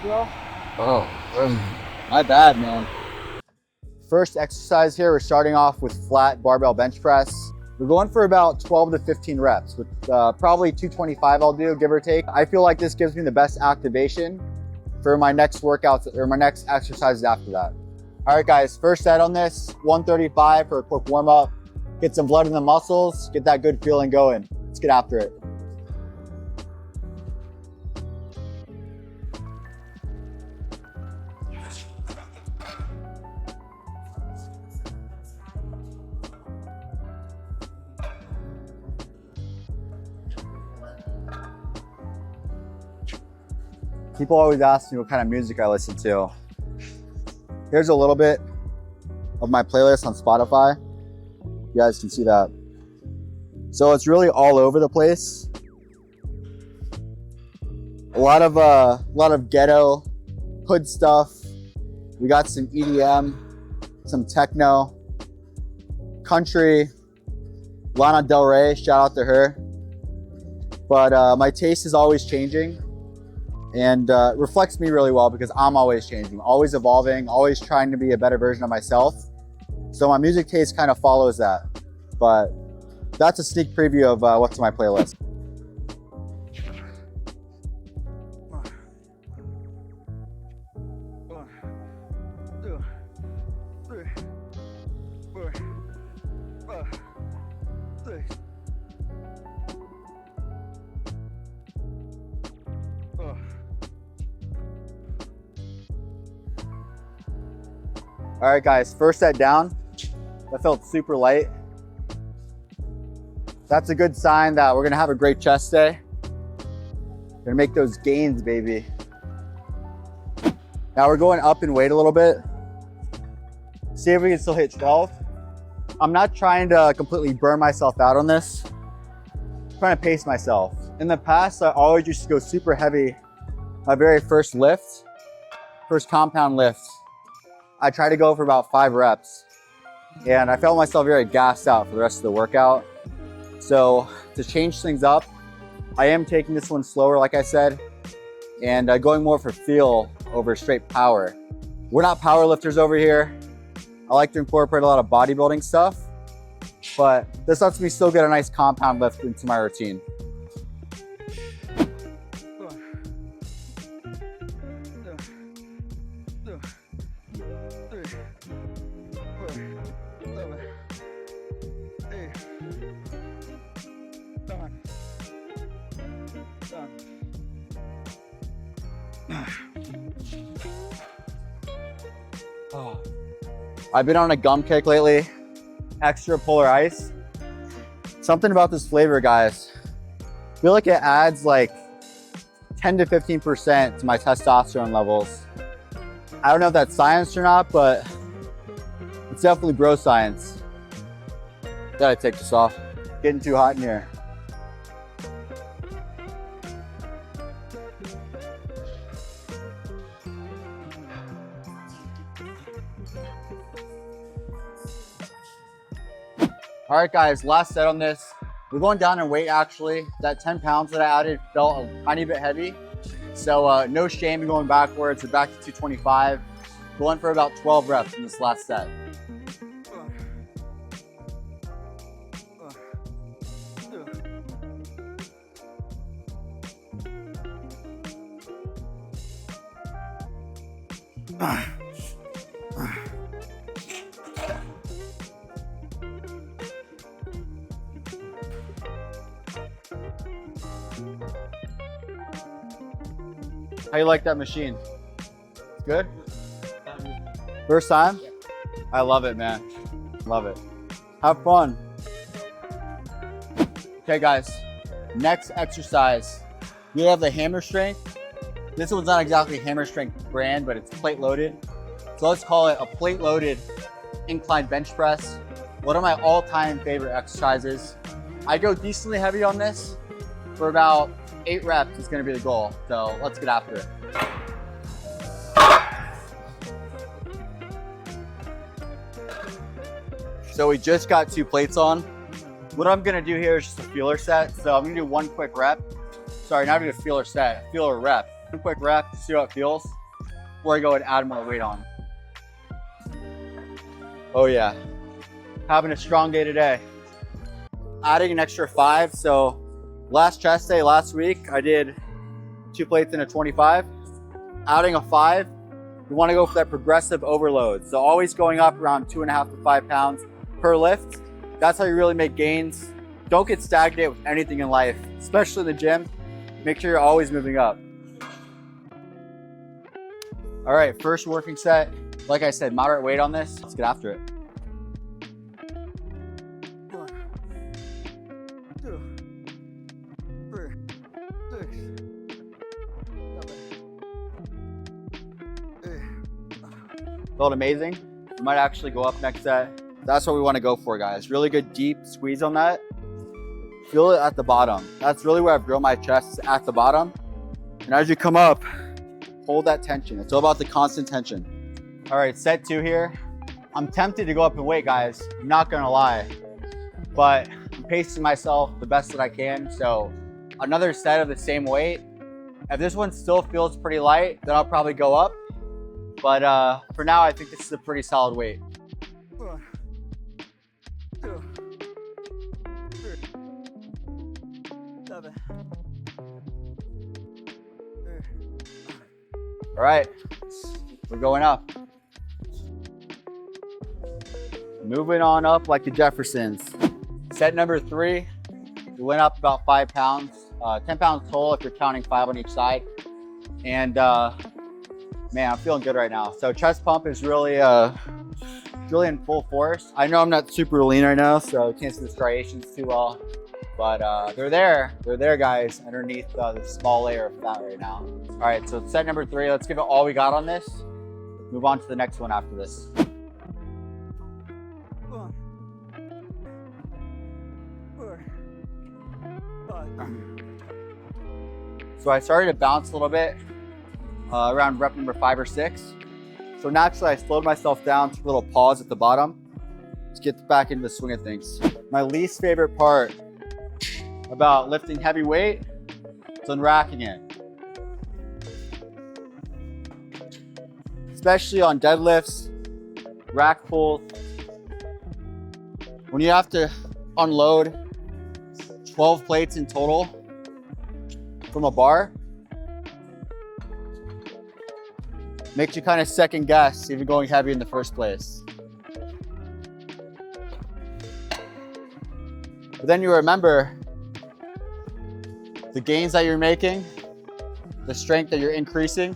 bro? Oh, my bad, man. First exercise here, we're starting off with flat barbell bench press. We're going for about 12 to 15 reps with probably 225 I'll do, give or take. I feel like this gives me the best activation for my next workouts or my next exercises after that. All right, guys, first set on this, 135 for a quick warm up. Get some blood in the muscles, get that good feeling going. Let's get after it. People always ask me what kind of music I listen to. Here's a little bit of my playlist on Spotify. You guys can see that. So it's really all over the place. A lot of ghetto hood stuff. We got some EDM, some techno, country, Lana Del Rey, shout out to her. But my taste is always changing. And reflects me really well because I'm always changing, always evolving, always trying to be a better version of myself. So my music taste kind of follows that. But that's a sneak preview of what's on my playlist. All right, guys, first set down. That felt super light. That's a good sign that we're gonna have a great chest day. Gonna make those gains, baby. Now we're going up in weight a little bit. See if we can still hit 12. I'm not trying to completely burn myself out on this. I'm trying to pace myself. In the past, I always used to go super heavy. My very first lift, first compound lift, I tried to go for about 5 reps and I felt myself very gassed out for the rest of the workout. So to change things up, I am taking this one slower, like I said, and going more for feel over straight power. We're not power lifters over here. I like to incorporate a lot of bodybuilding stuff, but this lets me still get a nice compound lift into my routine. I've been on a gum kick lately, extra polar ice. Something about this flavor, guys. I feel like it adds like 10 to 15% to my testosterone levels. I don't know if that's science or not, but it's definitely bro science. Gotta take this off. Getting too hot in here. All right, guys, last set on this. We're going down in weight, actually. That 10 pounds that I added felt a tiny bit heavy. So no shame in going backwards. We're back to 225. Going for about 12 reps in this last set. How you like that machine? It's good? First time? I love it, man. Love it. Have fun. Okay, guys. Next exercise. We have the hammer strength. This one's not exactly hammer strength brand, but it's plate loaded. So let's call it a plate loaded incline bench press. One of my all-time favorite exercises. I go decently heavy on this for about 8 reps is gonna be the goal. So let's get after it. So we just got 2 plates on. What I'm gonna do here is just a feeler set. So I'm gonna do 1 quick rep. Sorry, not even a feeler set, a feeler rep. quick rep to see how it feels before I go and add more weight on. Oh yeah, having a strong day today. Adding an extra 5. So last chest day last week, I did 2 plates and a 25. Adding a 5, you want to go for that progressive overload. So always going up around 2.5 to 5 pounds per lift. That's how you really make gains. Don't get stagnated with anything in life, especially in the gym. Make sure you're always moving up. All right, first working set. Like I said, moderate weight on this. Let's get after it. 1, 2, 3, 6, 7, 8. Felt amazing. We might actually go up next set. That's what we want to go for, guys. Really good deep squeeze on that. Feel it at the bottom. That's really where I've grown my chest, is at the bottom. And as you come up, hold that tension. It's all about the constant tension. All right, set 2 here. I'm tempted to go up in weight, guys. I'm not gonna lie, but I'm pacing myself the best that I can. So another set of the same weight. If this one still feels pretty light, then I'll probably go up. But for now, I think this is a pretty solid weight. 1, 2, 3, 7. All right, we're going up. Moving on up like the Jeffersons. Set number 3, we went up about 5 pounds, 10 pounds total if you're counting 5 on each side. And man, I'm feeling good right now. So chest pump is really in full force. I know I'm not super lean right now, so I can't see the striations too well. But they're there, guys, underneath the small layer of fat right now. All right, so set number 3, let's give it all we got on this. Move on to the next one after this. 1, 4, 5. So I started to bounce a little bit around rep number 5 or 6. So naturally I slowed myself down, took a little pause at the bottom. Let's get back into the swing of things. My least favorite part about lifting heavy weight is unracking it. Especially on deadlifts, rack pulls. When you have to unload 12 plates in total from a bar, makes you kind of second guess even going heavy in the first place. But then you remember the gains that you're making, the strength that you're increasing,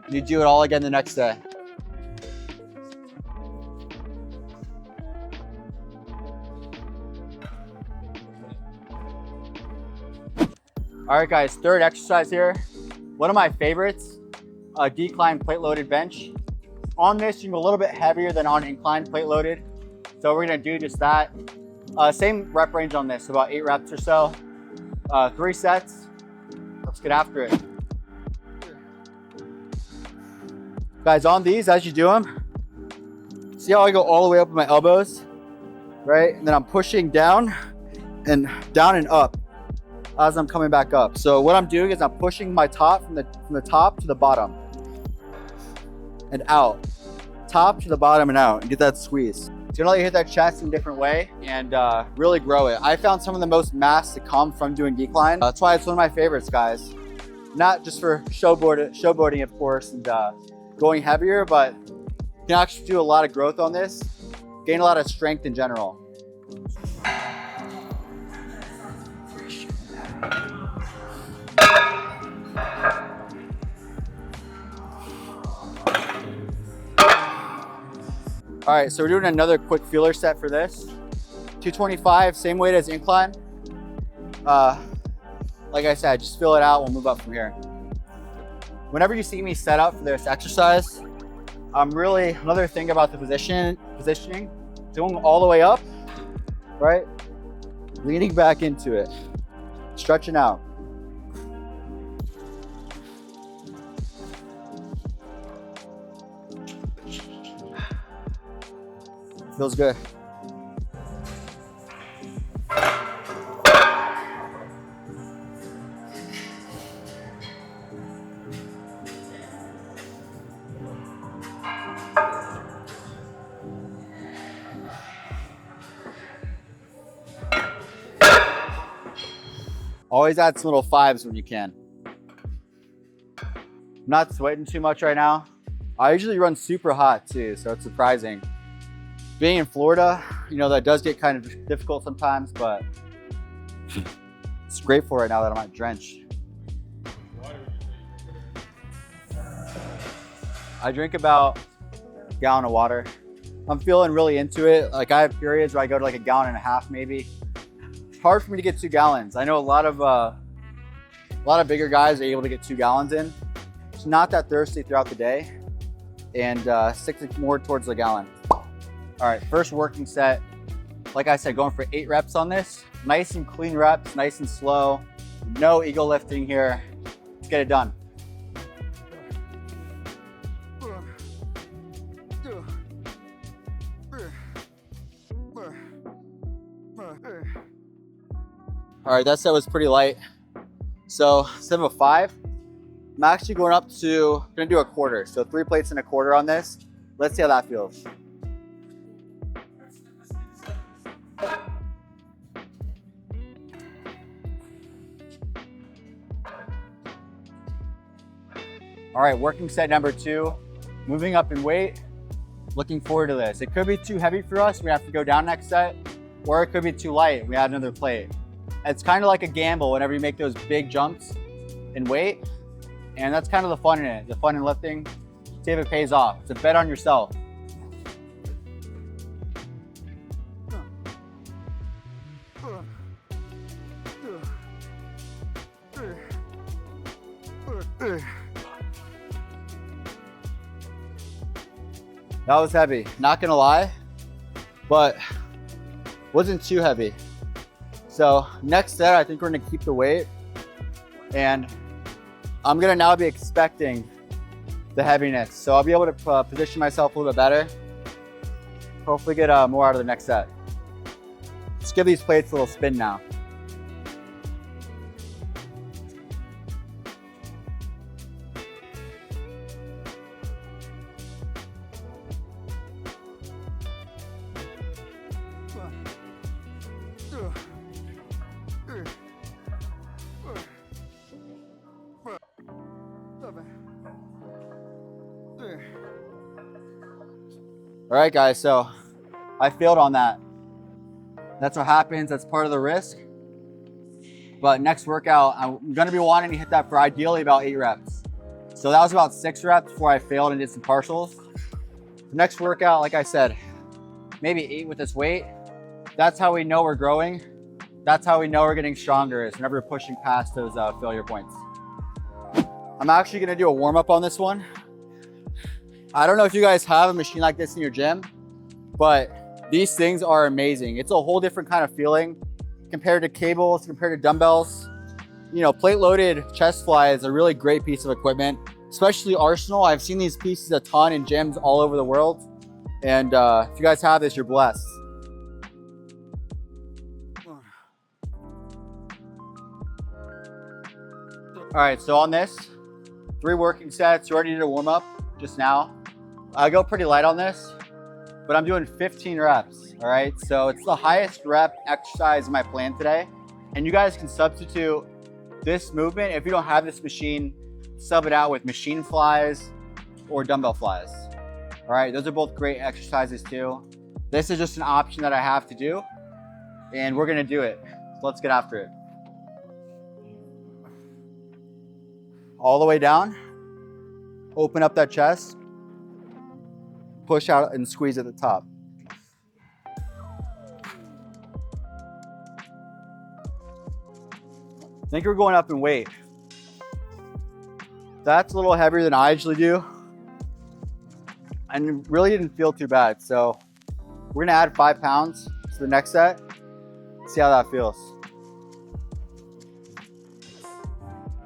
and you do it all again the next day. All right, guys, third exercise here. One of my favorites, a decline plate loaded bench. On this, you can go a little bit heavier than on incline plate loaded. So we're gonna do just that. Same rep range on this, about 8 reps or so. 3 sets. Let's get after it. Guys, on these, as you do them, see how I go all the way up with my elbows, right? And then I'm pushing down and up as I'm coming back up. So what I'm doing is I'm pushing my top from the top to the bottom and out. Top to the bottom and out, and get that squeeze. So you hit that chest in a different way and really grow it. I found some of the most mass to come from doing decline. That's why it's one of my favorites, guys. Not just for showboating, of course, and going heavier, but you can actually do a lot of growth on this, gain a lot of strength in general. All right, so we're doing another quick feeler set for this. 225, same weight as incline. Like I said, just feel it out, we'll move up from here. Whenever you see me set up for this exercise, another thing about the positioning, going all the way up, right? Leaning back into it, stretching out. Feels good. Always add some little fives when you can. I'm not sweating too much right now. I usually run super hot too, so it's surprising. Being in Florida, you know, that does get kind of difficult sometimes, but it's grateful right now that I'm not drenched. I drink about a gallon of water. I'm feeling really into it. Like I have periods where I go to like a gallon and a half maybe. It's hard for me to get 2 gallons. I know a lot of bigger guys are able to get 2 gallons in. It's not that thirsty throughout the day, and stick more towards the gallon. All right, first working set. Like I said, going for 8 reps on this. Nice and clean reps, nice and slow. No ego lifting here. Let's get it done. All right, that set was pretty light. So instead of a 5, I'm actually going up to, gonna do a quarter. So 3 plates and a quarter on this. Let's see how that feels. All right, working set number 2, moving up in weight. Looking forward to this. It could be too heavy for us, we have to go down next set, or it could be too light, we add another plate. It's kind of like a gamble whenever you make those big jumps in weight, and that's kind of the fun in it. The fun in lifting, see if it pays off. It's a bet on yourself. That was heavy, not gonna lie, but wasn't too heavy. So next set, I think we're gonna keep the weight, and I'm gonna now be expecting the heaviness. So I'll be able to position myself a little bit better. Hopefully get more out of the next set. Let's give these plates a little spin now. All right, guys, so I failed on that. That's what happens, that's part of the risk. But next workout, I'm gonna be wanting to hit that for ideally about 8 reps. So that was about 6 reps before I failed and did some partials. The next workout, like I said, maybe 8 with this weight. That's how we know we're growing. That's how we know we're getting stronger, is whenever we're pushing past those failure points. I'm actually gonna do a warm up on this one. I don't know if you guys have a machine like this in your gym, but these things are amazing. It's a whole different kind of feeling compared to cables, compared to dumbbells. You know, plate loaded chest fly is a really great piece of equipment, especially Arsenal. I've seen these pieces a ton in gyms all over the world. And if you guys have this, you're blessed. All right, so on this, 3 working sets. You already did a warm up just now. I go pretty light on this, but I'm doing 15 reps, all right? So it's the highest rep exercise in my plan today. And you guys can substitute this movement. If you don't have this machine, sub it out with machine flies or dumbbell flies. All right, those are both great exercises too. This is just an option that I have to do, and we're gonna do it. So let's get after it. All the way down, open up that chest, push out and squeeze at the top. I think we're going up in weight. That's a little heavier than I usually do, and it really didn't feel too bad. So we're gonna add 5 pounds to the next set, see how that feels.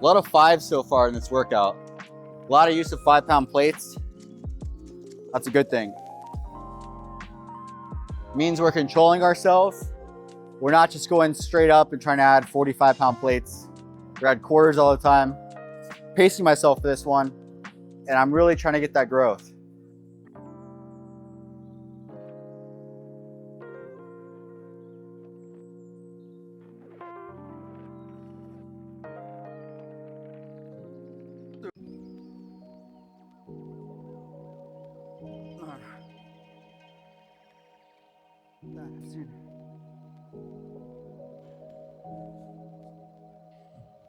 A lot of 5s so far in this workout. A lot of use of 5-pound plates. That's a good thing. It means we're controlling ourselves. We're not just going straight up and trying to add 45-pound plates. We're at quarters all the time. Pacing myself for this one, and I'm really trying to get that growth.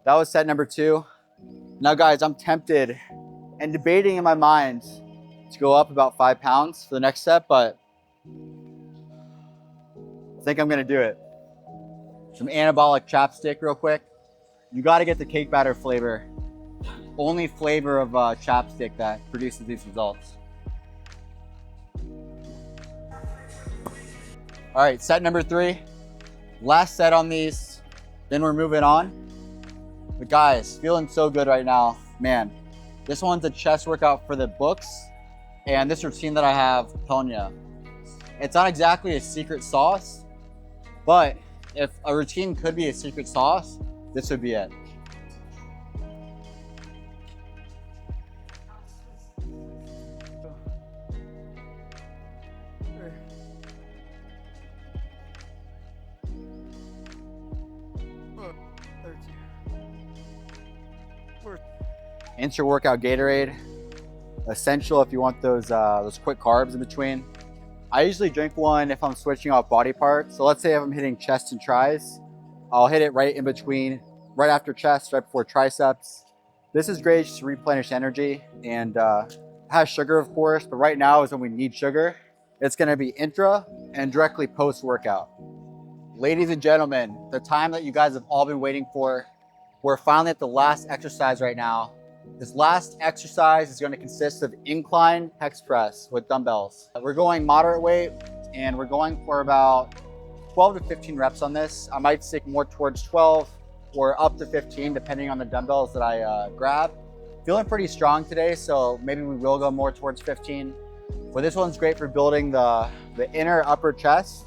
That was set number 2. Now guys, I'm tempted and debating in my mind to go up about 5 pounds for the next set, but I think I'm gonna do it. Some anabolic chapstick real quick. You gotta get the cake batter flavor. Only flavor of chapstick that produces these results. All right, set number 3. Last set on these, then we're moving on. But guys, feeling so good right now. Man, this one's a chest workout for the books. And this routine that I have, I'm telling you, it's not exactly a secret sauce, but if a routine could be a secret sauce, this would be it. Intra-workout Gatorade, essential if you want those quick carbs in between. I usually drink one if I'm switching off body parts. So let's say if I'm hitting chest and tris, I'll hit it right in between, right after chest, right before triceps. This is great just to replenish energy and has sugar, of course, but right now is when we need sugar. It's gonna be intra and directly post-workout. Ladies and gentlemen, the time that you guys have all been waiting for, we're finally at the last exercise right now. This last exercise is going to consist of incline hex press with dumbbells. We're going moderate weight and we're going for about 12 to 15 reps on this. I might stick more towards 12 or up to 15 depending on the dumbbells that I grab. Feeling pretty strong today, so maybe we will go more towards 15. But this one's great for building the inner upper chest.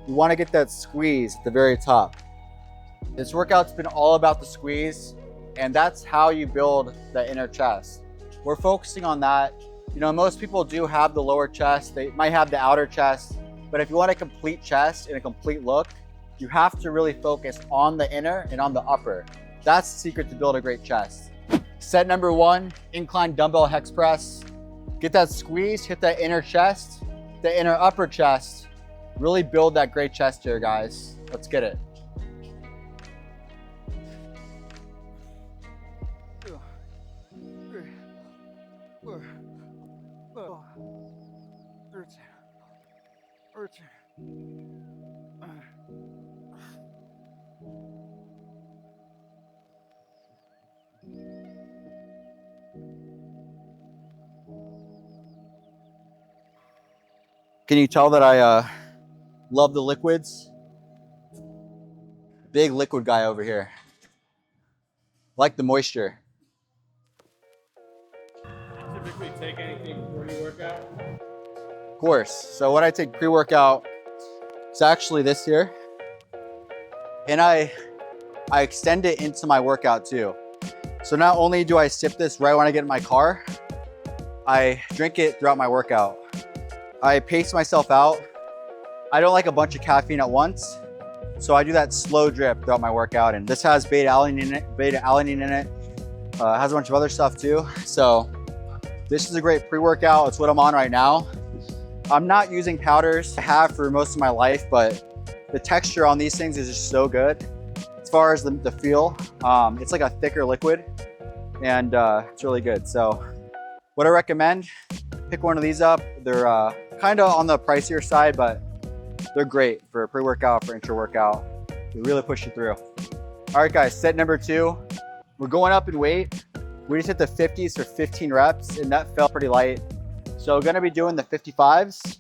You want to get that squeeze at the very top. This workout's been all about the squeeze, and that's how you build the inner chest. We're focusing on that. You know, most people do have the lower chest, they might have the outer chest, but if you want a complete chest and a complete look, you have to really focus on the inner and on the upper. That's the secret to build a great chest. Set number 1, incline dumbbell hex press. Get that squeeze, hit that inner chest, the inner upper chest. Really build that great chest here, guys. Let's get it. Can you tell that I love the liquids? Big liquid guy over here. Like the moisture. Typically take anything before you work out? Of course. So when I take pre-workout, it's actually this here. And I extend it into my workout too. So not only do I sip this right when I get in my car, I drink it throughout my workout. I pace myself out. I don't like a bunch of caffeine at once, so I do that slow drip throughout my workout. And this has beta-alanine in it. Has a bunch of other stuff too. So this is a great pre-workout. It's what I'm on right now. I'm not using powders. I have for most of my life, but the texture on these things is just so good. As far as the feel, it's like a thicker liquid, and it's really good. So what I recommend, pick one of these up. They're kind of on the pricier side, but they're great for a pre-workout, for intra-workout. They really push you through. All right, guys, set number 2. We're going up in weight. We just hit the 50s for 15 reps, and that felt pretty light. So we're gonna be doing the 55s.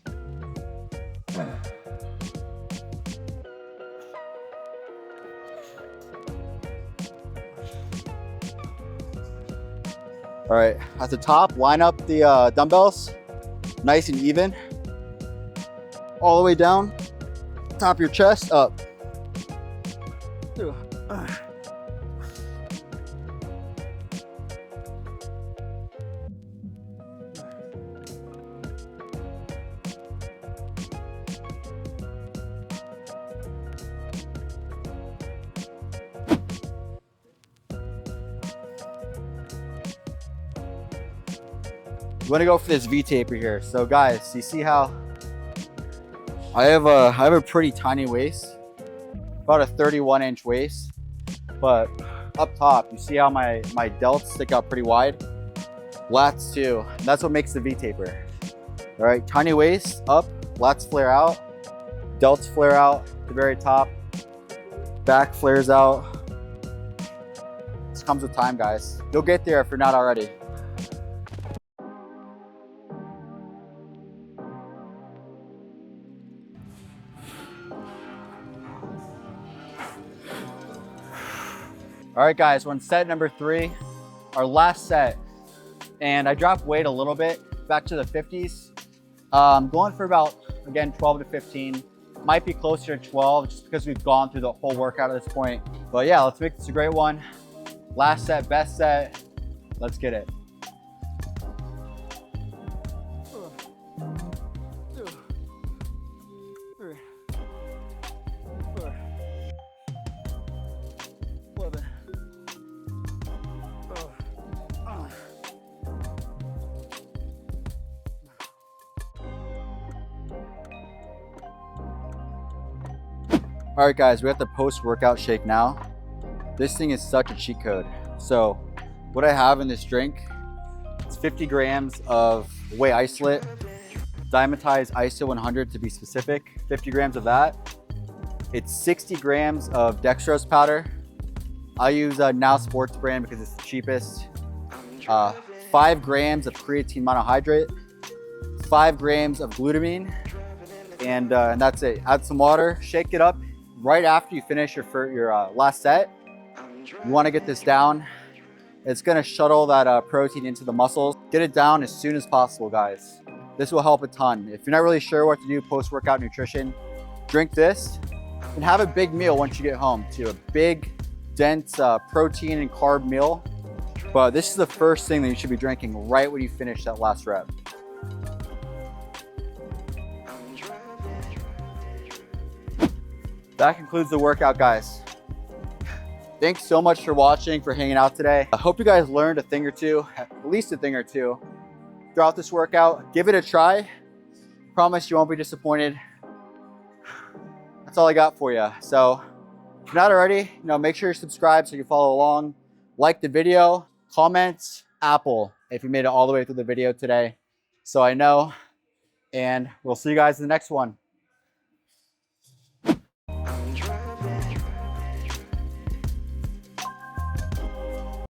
All right, at the top, line up the dumbbells, nice and even. All the way down, top of your chest, up. You wanna go for this V-taper here. So guys, you see how I have a pretty tiny waist, about a 31-inch waist, but up top, you see how my delts stick out pretty wide? Lats too. That's what makes the V-taper. All right, tiny waist, up, lats flare out, delts flare out at the very top, back flares out. This comes with time, guys. You'll get there if you're not already. All right, guys, we're on set number 3, our last set. And I dropped weight a little bit, back to the 50s. Going for about, again, 12 to 15. Might be closer to 12 just because we've gone through the whole workout at this point. But yeah, let's make this a great one. Last set, best set. Let's get it. All right, guys, we have the post-workout shake now. This thing is such a cheat code. So what I have in this drink, it's 50 grams of whey isolate, dimetized ISO 100 to be specific, 50 grams of that. It's 60 grams of dextrose powder. I use Now Sports brand because it's the cheapest. 5 grams of creatine monohydrate, 5 grams of glutamine, and that's it. Add some water, shake it up. Right after you finish your last set, you want to get this down. It's going to shuttle that protein into the muscles. Get it down as soon as possible, guys. This will help a ton. If you're not really sure what to do post-workout nutrition, drink this and have a big meal once you get home too. A big, dense protein and carb meal. But this is the first thing that you should be drinking right when you finish that last rep. That concludes the workout, guys. Thanks so much for watching, for hanging out today. I hope you guys learned a thing or two, at least a thing or two, throughout this workout. Give it a try. Promise you won't be disappointed. That's all I got for you. So if you're not already, make sure you're subscribed so you can follow along. Like the video, comment Apple if you made it all the way through the video today, so I know. And we'll see you guys in the next one.